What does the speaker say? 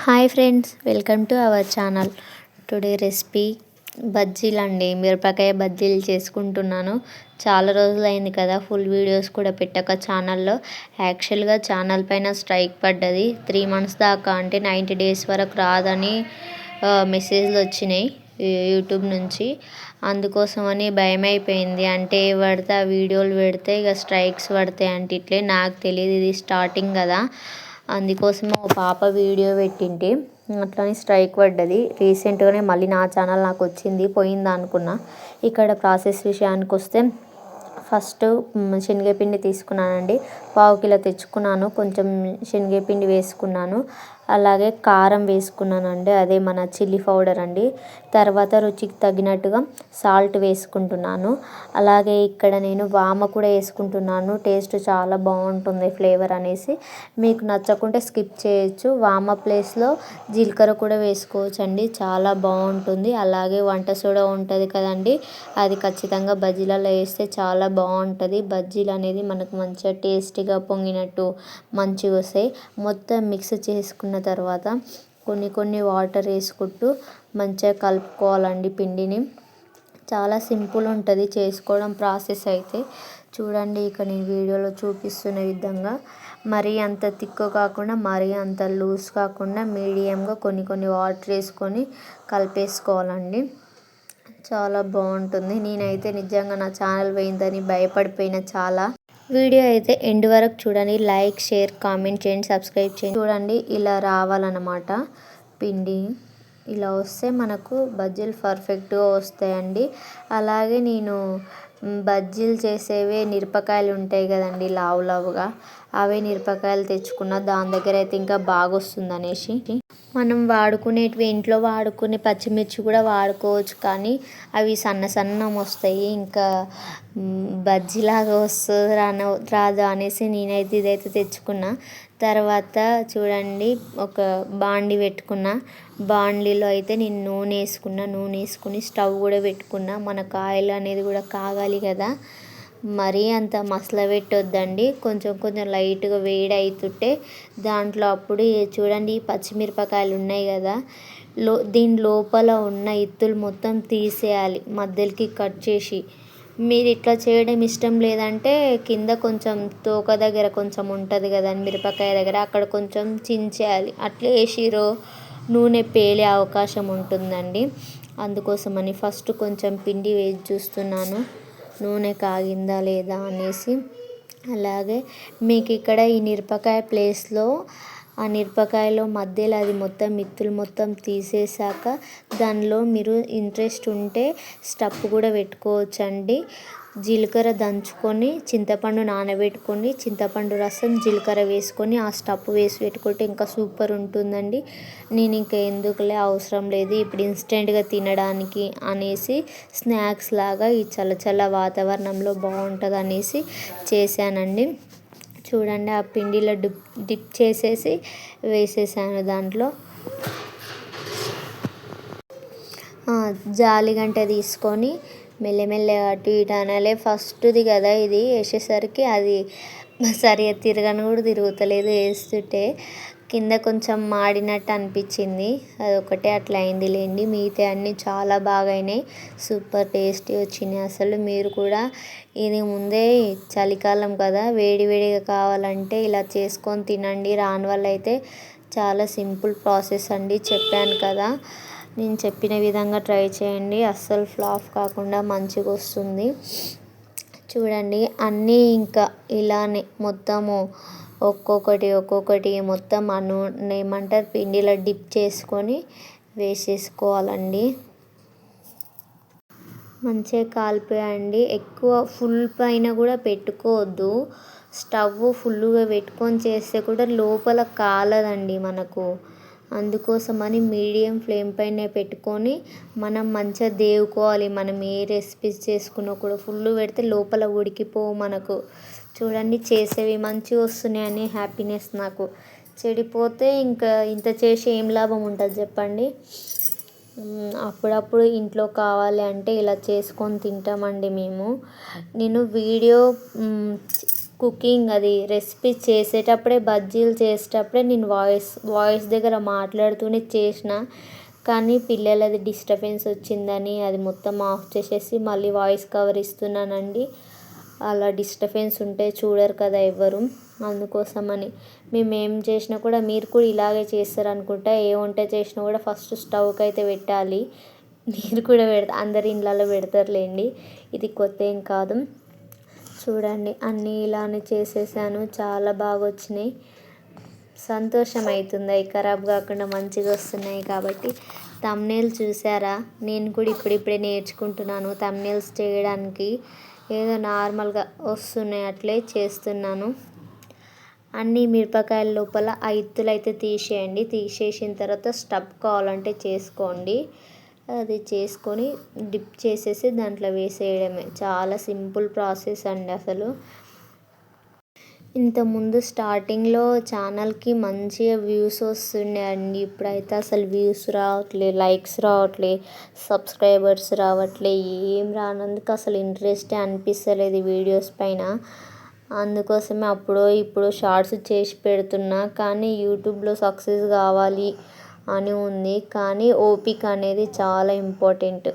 Hi friends, welcome to our channel. Today recipe బజ్జీలు అండి. మిరపకాయ బజ్జీలు చేసుకుంటున్నాను. చాలా రోజులైంది కదా ఫుల్ వీడియోస్ కూడా పెట్టక ఛానల్లో. యాక్చువల్గా ఛానల్ పైన స్ట్రైక్ పడ్డది. 3 months దాకా, అంటే 90 days వరకు రాదని మెసేజ్లు వచ్చినాయి యూట్యూబ్ నుంచి. అందుకోసమని భయం అయిపోయింది. అంటే పడితే ఆ వీడియోలు పెడితే ఇక స్ట్రైక్స్ పడతాయి అంటే ఇట్లే. నాకు తెలియదు, ఇది స్టార్టింగ్ కదా. అందుకోసమే ఓ పాప వీడియో పెట్టింటే అట్లని స్ట్రైక్ పడ్డది. రీసెంట్గానే మళ్ళీ నా ఛానల్ నాకు వచ్చింది, పోయిందా అనుకున్నా. ఇక్కడ ప్రాసెస్ విషయానికి వస్తే, ఫస్ట్ శనగపిండి తీసుకున్నానండి. 1/4 కిలో తెచ్చుకున్నాను. కొంచెం శనగపిండి వేసుకున్నాను, అలాగే కారం వేసుకున్నానండి, అదే మన చిల్లీ పౌడర్ అండి. తర్వాత రుచికి తగినట్టుగా సాల్ట్ వేసుకుంటున్నాను. అలాగే ఇక్కడ నేను వామ కూడా వేసుకుంటున్నాను. టేస్ట్ చాలా బాగుంటుంది ఫ్లేవర్ అనేసి. మీకు నచ్చకుంటే స్కిప్ చేయొచ్చు. వామ ప్లేస్లో జీలకర్ర కూడా వేసుకోవచ్చు అండి, చాలా బాగుంటుంది. అలాగే వంట సోడా ఉంటుంది కదండి, అది ఖచ్చితంగా బజ్జీలలో వేస్తే చాలా బాగుంటుంది. బజ్జీలు అనేది మనకు మంచిగా టేస్టీగా పొంగినట్టు మంచిగా వస్తాయి. మొత్తం మిక్స్ చేసుకున్న తర్వాత కొన్ని వాటర్ వేసుకుంటూ మంచిగా కలుపుకోవాలండి పిండిని. చాలా సింపుల్ ఉంటుంది చేసుకోవడం ప్రాసెస్ అయితే. చూడండి, ఇక నేను వీడియోలో చూపిస్తున్న విధంగా మరీ అంత థిక్ కాకుండా మరీ అంత లూజ్ కాకుండా మీడియంగా కొన్ని వాటర్ వేసుకొని కలిపేసుకోవాలండి. చాలా బాగుంటుంది. నేనైతే నిజంగా నా ఛానల్ పోయిందని భయపడిపోయిన చాలా. వీడియో అయితే ఎండ్ వరకు చూడండి. లైక్, షేర్, కామెంట్ చేయండి, సబ్స్క్రైబ్ చేయండి. చూడండి, ఇలా రావాలన్నమాట పిండి. ఇలా వస్తే మనకు బజ్జీలు పర్ఫెక్ట్గా వస్తాయండి. అలాగే నేను బజ్జీలు చేసేవే మిరపకాయలు ఉంటాయి కదండి, లావుగా, అవే మిరపకాయలు తెచ్చుకున్న. దాని దగ్గర అయితే ఇంకా బాగా వస్తుంది అనేసి. మనం వాడుకునేటివి, ఇంట్లో వాడుకునే పచ్చిమిర్చి కూడా వాడుకోవచ్చు, కానీ అవి సన్నం వస్తాయి. ఇంకా బజ్జీలాగా వస్తుంది రాదు అనేసి నేనైతే ఇదైతే తెచ్చుకున్నా. తర్వాత చూడండి, ఒక బాండి పెట్టుకున్న. బాండీలో అయితే నేను నూనె వేసుకుని స్టవ్ కూడా పెట్టుకున్నా. మనకు ఆయిల్ అనేది కూడా కాగాలి కదా, మరీ అంత మసల పెట్టొద్దండి. కొంచెం లైట్గా వేడి అవుతుంటే దాంట్లో అప్పుడు చూడండి, పచ్చిమిరపకాయలు ఉన్నాయి కదా, దీని లోపల ఉన్న ఇత్తులు మొత్తం తీసేయాలి, మధ్యలోకి కట్ చేసి. మీరు ఇట్లా చేయడం ఇష్టం లేదంటే కింద కొంచెం తోక దగ్గర కొంచెం ఉంటుంది కదా మిరపకాయ దగ్గర, అక్కడ కొంచెం చించేయాలి. అట్లా వేసిరో నూనె పేలే అవకాశం ఉంటుందండి. అందుకోసమని ఫస్ట్ కొంచెం పిండి వేసి చూస్తున్నాను, నూనె కాగిందా లేదా అనేసి. అలాగే మీకు ఇక్కడ ఈ మిరపకాయ ప్లేస్లో, ఆ మిరపకాయలో మధ్యలో అది మొత్తం మిత్తులు మొత్తం తీసేసాక దానిలో మీరు ఇంట్రెస్ట్ ఉంటే స్టఫ్ కూడా పెట్టుకోవచ్చండి. జీలకర్ర దంచుకొని, చింతపండు నానబెట్టుకొని, చింతపండు రసం, జీలకర్ర వేసుకొని ఆ స్టఫ్ వేసి పెట్టుకుంటే ఇంకా సూపర్ ఉంటుందండి. నేను ఇంకా ఎందుకులే, అవసరం లేదు, ఇప్పుడు ఇన్స్టెంట్గా తినడానికి అనేసి స్నాక్స్ లాగా ఈ చల్ల వాతావరణంలో బాగుంటుంది అనేసి చేశానండి. చూడండి, ఆ పిండిలో డిప్ చేసేసి వేసేసాను దాంట్లో. జాలిగంట తీసుకొని మెల్లమెల్లగా అటు ఇటు అనాలి. ఫస్ట్ది కదా ఇది, వేసేసరికి అది సరిగా తిరగను కూడా తిరుగుతలేదు. వేస్తుంటే కింద కొంచెం మాడినట్టు అనిపించింది, అదొకటే అట్లా అయింది లేండి. మిగతా అన్నీ చాలా బాగా అయినాయి, సూపర్ టేస్టీ వచ్చినాయి అసలు. మీరు కూడా ఇది ముందే చలికాలం కదా, వేడిగా కావాలంటే ఇలా చేసుకొని తినండి. రాని వల్ల అయితే చాలా సింపుల్ ప్రాసెస్ అండి, చెప్పాను కదా. నేను చెప్పిన విధంగా ట్రై చేయండి, అస్సలు ఫ్లాప్ కాకుండా మంచిగా వస్తుంది. చూడండి, అన్నీ ఇంకా ఇలానే మొత్తము ఒక్కొక్కటి మొత్తం ఏమంటారు పిండిలో డిప్ చేసుకొని వేసేసుకోవాలండి. మంచిగా కాలిపోయండి. ఎక్కువ ఫుల్ పైన కూడా పెట్టుకోవద్దు. స్టవ్ ఫుల్గా పెట్టుకొని చేస్తే కూడా లోపల కాలదండి మనకు. అందుకోసమని మీడియం ఫ్లేమ్ పైన పెట్టుకొని మనం మంచిగా దేవుకోవాలి. మనం ఏ రెసిపీస్ చేసుకున్నా కూడా ఫుల్ పెడితే లోపల ఉడికిపోవు మనకు. చూడండి, చేసేవి మంచిగా వస్తున్నాయని హ్యాపీనెస్ నాకు. చెడిపోతే ఇంకా ఇంత చేసి ఏం లాభం ఉంటుంది చెప్పండి. అప్పుడప్పుడు ఇంట్లో కావాలి అంటే ఇలా చేసుకొని తింటామండి మేము. నేను వీడియో కుకింగ్ అది రెసిపీ చేసేటప్పుడే బజ్జీలు చేసేటప్పుడే నేను వాయిస్ దగ్గర మాట్లాడుతూనే చేసిన, కానీ పిల్లలది డిస్టర్బెన్స్ వచ్చిందని అది మొత్తం ఆఫ్ చేసేసి మళ్ళీ వాయిస్ కవర్ ఇస్తున్నానండి. అలా డిస్టర్బెన్స్ ఉంటే చూడరు కదా ఎవ్వరు, అందుకోసమని. మేము ఏం చేసినా కూడా మీరు కూడా ఇలాగే చేస్తారనుకుంటా. ఏ వంట చేసినా కూడా ఫస్ట్ స్టవ్కి అయితే పెట్టాలి. మీరు కూడా అందరి ఇళ్ళలో పెడతారులేండి, ఇది కొత్త ఏం కాదు. చూడండి అన్నీ ఇలానే చేసేసాను, చాలా బాగా వచ్చినాయి. సంతోషం అవుతుంది అవి ఖరాబ్ కాకుండా మంచిగా వస్తున్నాయి కాబట్టి. థంబ్నెయిల్ చూసారా, నేను కూడా ఇప్పుడిప్పుడే నేర్చుకుంటున్నాను థంబ్నెయిల్స్ చేయడానికి. ఏదో నార్మల్గా వస్తున్నాయి అట్లే చేస్తున్నాను. అన్ని మిరపకాయల లోపల ఆ ఇత్తులు అయితే తీసేయండి. తీసేసిన తర్వాత స్టఫ్ కావాలంటే చేసుకోండి. అది చేసుకొని డిప్ చేసేసి దాంట్లో వేసేయడమే. చాలా సింపుల్ ప్రాసెస్ అండి అసలు. ఇంతకుముందు స్టార్టింగ్లో ఛానల్కి మంచిగా వ్యూస్ వస్తుండే అండి. ఇప్పుడైతే అసలు వ్యూస్ రావట్లే, లైక్స్ రావట్లే, సబ్స్క్రైబర్స్ రావట్లే. ఏం రానందుకు అసలు ఇంట్రెస్టే అనిపిస్తలేదు ఈ వీడియోస్ పైన. అందుకోసమే అప్పుడో ఇప్పుడు షార్ట్స్ చేసి పెడుతున్నా. కానీ యూట్యూబ్లో సక్సెస్ కావాలి అని ఉంది, కానీ ఓపిక అనేది చాలా ఇంపార్టెంట్.